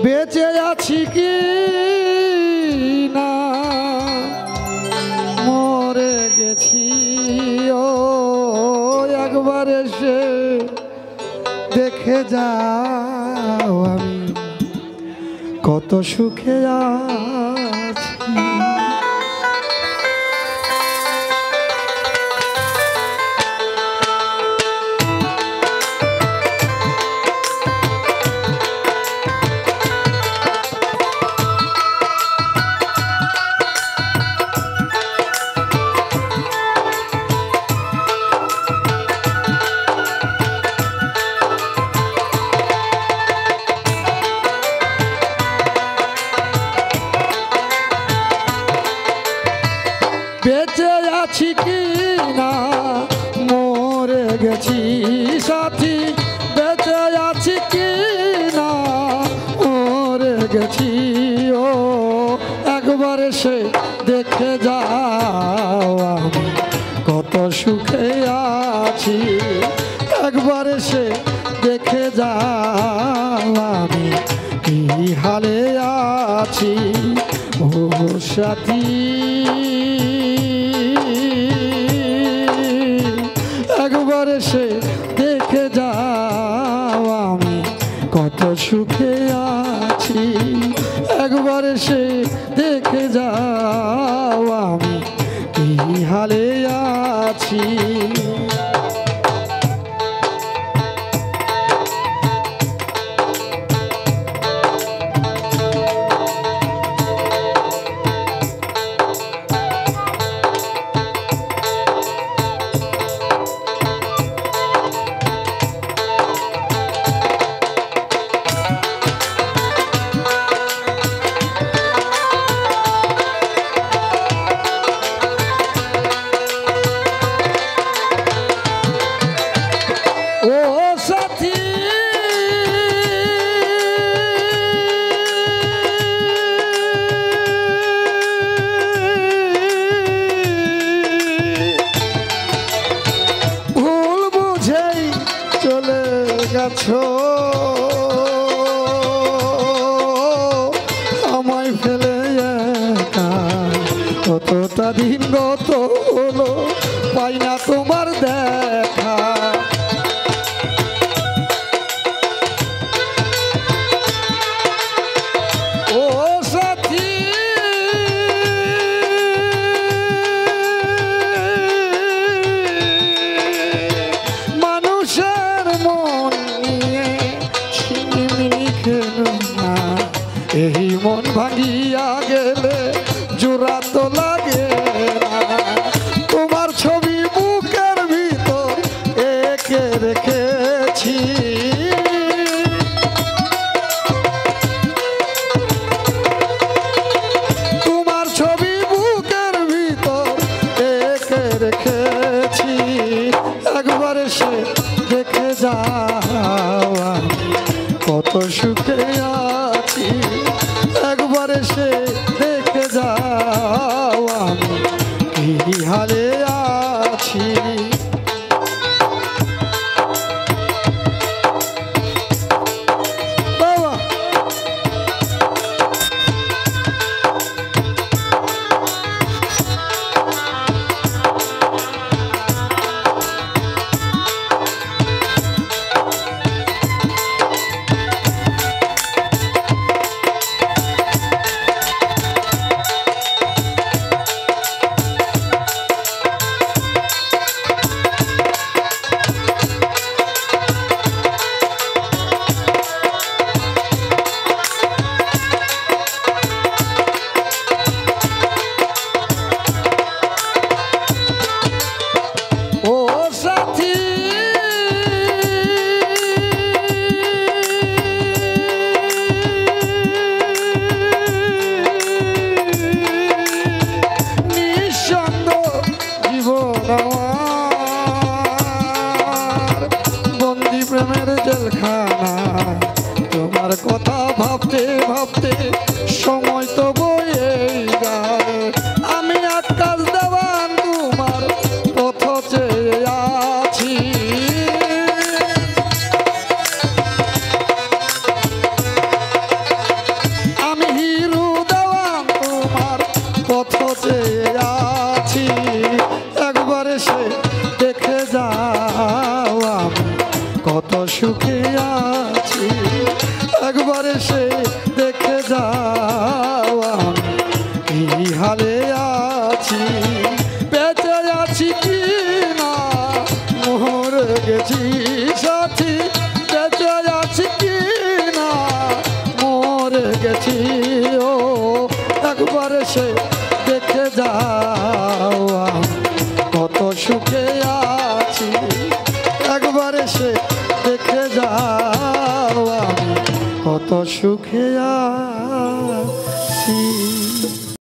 বেঁচে আছি কি না মরে গেছি ও একবার এসে দেখে যাও আমি কত সুখে আছি। বেঁচে আছি কি না মরে গেছি সাথী, বেঁচে আছি কি না মরে গেছি ও একবার সে দেখে যাও আমি কত সুখে আছি, একবার সে দেখে যাও আমি কি হালে আছি ও সাথী। একবার সে দেখে যাও আমি কত সুখে আছি, একবার সে দেখে যাও আমি কি হালে আছি। আমায় ফেলে একা কতটা দিন গত হলো পাই না তোমার দেখা, ও সাথী মানুষের মন এই মন ভাঙিয়া গেলে জোড়া তো লাগে না, তোমার ছবি বুকের ভিতর এঁকে রেখেছি, তোমার ছবি বুকের ভিতর এঁকে রেখেছি, একবার সে দেখে যাও কত সুখে আছি, একবার সে দেখে যাও আমি কি হালে আছি। প্রেমের জেলখানা তোমার কথা ভাবতে ভাবতে সময় তো বয়ে যায়, আমি আকাশ দেওয়ান তোমার পথ চেয়ে আছি, কত সুখে আছি একবার এসে দেখে যাও আমি কি হালে আছি বেঁচে আছি কি না মরে গেছি সাথী বেঁচে আছি কি না মরে গেছি ও একবার এসে দেখে যাও আমি কত সুখে আছি একবার এসে দেখে যাও আমি কত সুখে আছি।